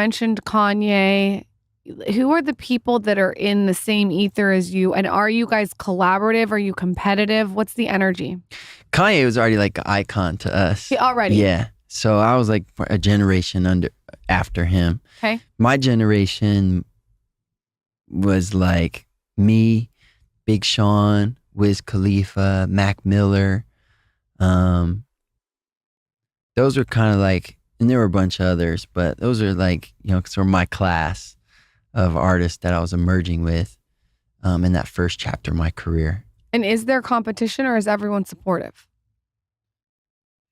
Mentioned Kanye. Who are the people that are in the same ether as you? And are you guys collaborative? Are you competitive? What's the energy? Kanye was already like an icon to us. Already. Yeah. So I was like a generation after him. Okay. My generation was like me, Big Sean, Wiz Khalifa, Mac Miller. Those were kind of like, and there were a bunch of others, but those are like, sort of my class of artists that I was emerging with in that first chapter of my career. And is there competition or is everyone supportive?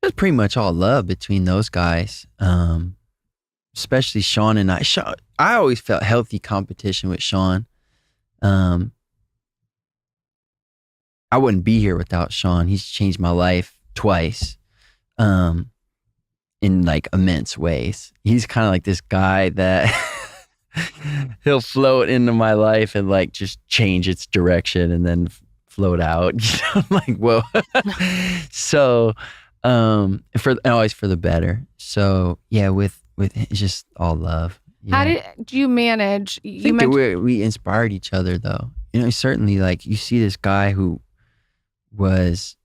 It was pretty much all love between those guys, especially Sean and I. I always felt healthy competition with Sean. I wouldn't be here without Sean. He's changed my life twice in like immense ways. He's kind of like this guy that he'll float into my life and like just change its direction and then float out. I'm like, whoa. So always for the better. So yeah, with it's just all love. Yeah. How do you manage? I think that we inspired each other though. Certainly like you see this guy who was,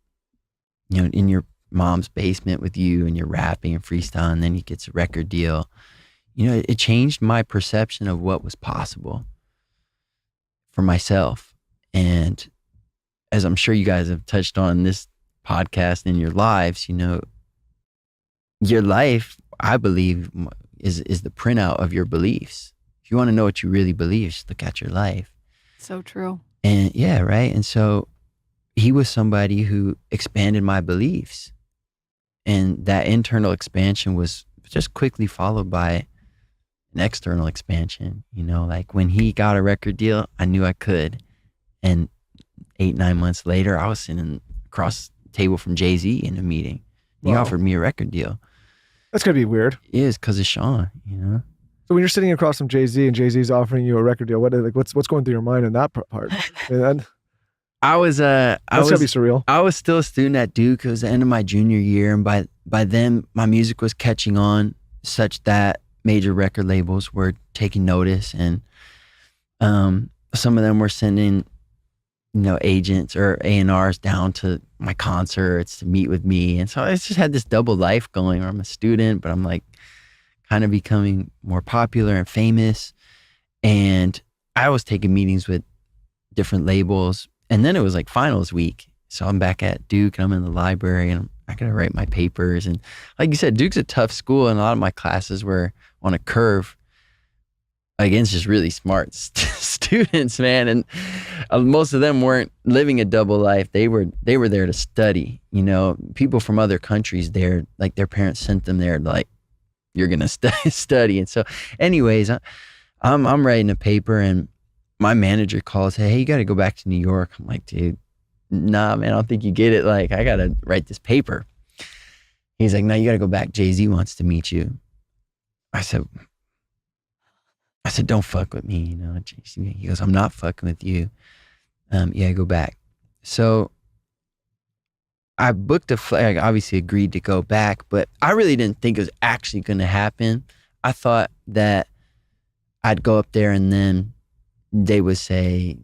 in your mom's basement with you and you're rapping and freestyling, and then he gets a record deal. It changed my perception of what was possible for myself. And as I'm sure you guys have touched on this podcast in your lives, your life, I believe, is the printout of your beliefs. If you want to know what you really believe, just look at your life. So true. And yeah, right. And so he was somebody who expanded my beliefs. And that internal expansion was just quickly followed by an external expansion. Like when he got a record deal, I knew I could. And 8-9 months later, I was sitting across the table from Jay-Z in a meeting. He offered me a record deal. That's gonna be weird. It is because of Sean, So when you're sitting across from Jay-Z and Jay-Z's offering you a record deal, what's going through your mind in that part? That's gotta be surreal. I was still a student at Duke. It was the end of my junior year, and by then my music was catching on such that major record labels were taking notice, and some of them were sending agents or A&Rs down to my concerts to meet with me. And so I just had this double life going where I'm a student, but I'm like kind of becoming more popular and famous. And I was taking meetings with different labels. And then it was like finals week. So I'm back at Duke and I'm in the library and I got to write my papers. And like you said, Duke's a tough school and a lot of my classes were on a curve against just really smart students, man. And most of them weren't living a double life. They were there to study. People from other countries there, like their parents sent them there, like, you're going to study. And so anyways, I'm writing a paper and my manager calls, hey, you got to go back to New York. I'm like, dude, nah, man, I don't think you get it. Like, I got to write this paper. He's like, no, you got to go back. Jay-Z wants to meet you. I said, don't fuck with me, He goes, I'm not fucking with you. Yeah, go back. So I booked a flight. I obviously agreed to go back, but I really didn't think it was actually going to happen. I thought that I'd go up there and then they would say,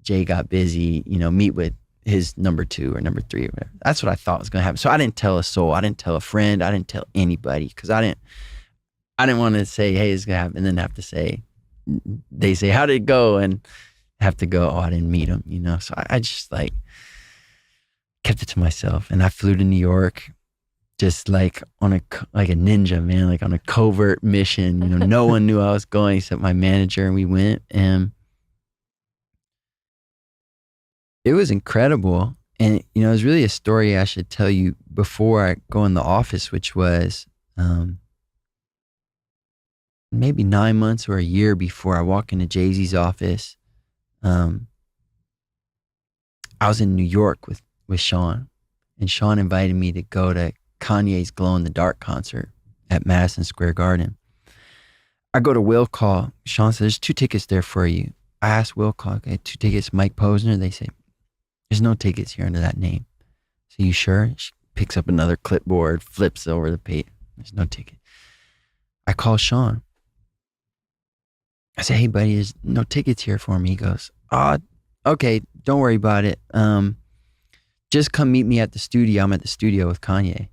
Jay got busy, meet with his number 2 or number 3 or whatever. That's what I thought was going to happen. So I didn't tell a soul. I didn't tell a friend. I didn't tell anybody because I didn't want to say, hey, it's going to happen. And then have to say, they say, how did it go? And have to go, oh, I didn't meet him, So I just like kept it to myself. And I flew to New York just like like a ninja, man, like on a covert mission. No one knew I was going except my manager. And we went and it was incredible. And, it was really a story I should tell you before I go in the office, which was, maybe 9 months or a year before I walk into Jay-Z's office. I was in New York with Sean, and Sean invited me to go to Kanye's Glow in the Dark concert at Madison Square Garden. I go to Will Call. Sean says, there's 2 tickets there for you. I asked Will Call, okay, 2 tickets, Mike Posner. They say, there's no tickets here under that name. So you sure? She picks up another clipboard, flips over the page. There's no ticket. I call Sean. I said, hey, buddy, there's no tickets here for me. He goes, oh, okay, don't worry about it. Just come meet me at the studio. I'm at the studio with Kanye.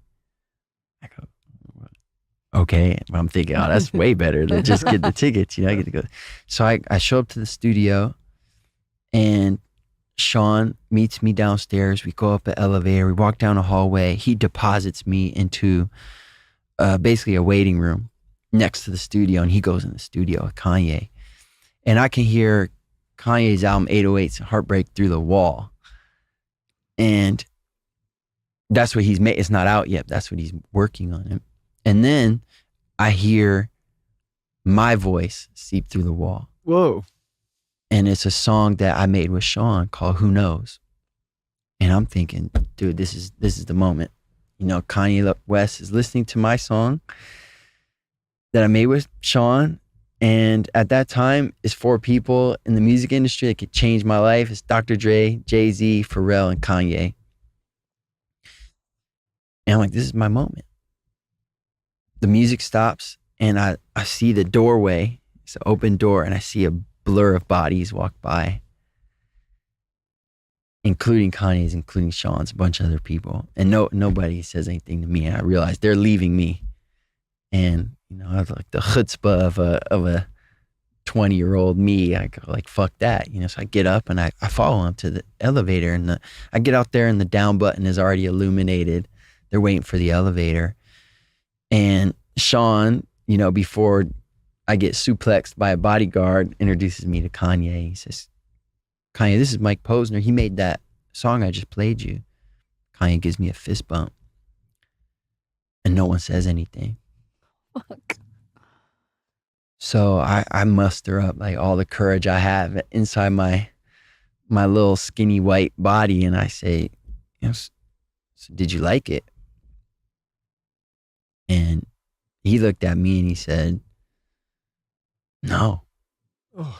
I go, okay. I'm thinking, oh, that's way better than just get the tickets. I get to go. So I show up to the studio, and Sean meets me downstairs. We go up the elevator. We walk down a hallway. He deposits me into basically a waiting room next to the studio, and he goes in the studio with Kanye. And I can hear Kanye's album 808's Heartbreak Through the Wall. And that's what he's made. It's not out yet. That's what he's working on. And then I hear my voice seep through the wall. Whoa. And it's a song that I made with Sean called Who Knows. And I'm thinking, dude, this is the moment. Kanye West is listening to my song that I made with Sean. And at that time, it's 4 people in the music industry that could change my life. It's Dr. Dre, Jay-Z, Pharrell, and Kanye. And I'm like, this is my moment. The music stops, and I see the doorway. It's an open door, and I see a blur of bodies walk by, including Kanye's, including Sean's, a bunch of other people. And nobody says anything to me. And I realize they're leaving me. And I was like the chutzpah of a 20-year-old me. I go like, fuck that. So I get up and I follow him to the elevator, and I get out there, and the down button is already illuminated. They're waiting for the elevator. And Sean, before I get suplexed by a bodyguard, introduces me to Kanye. He says, Kanye, this is Mike Posner. He made that song I just played you. Kanye gives me a fist bump. And no one says anything. Fuck. So I muster up like all the courage I have inside my little skinny white body, and I say, so did you like it? And he looked at me and he said, no. Oh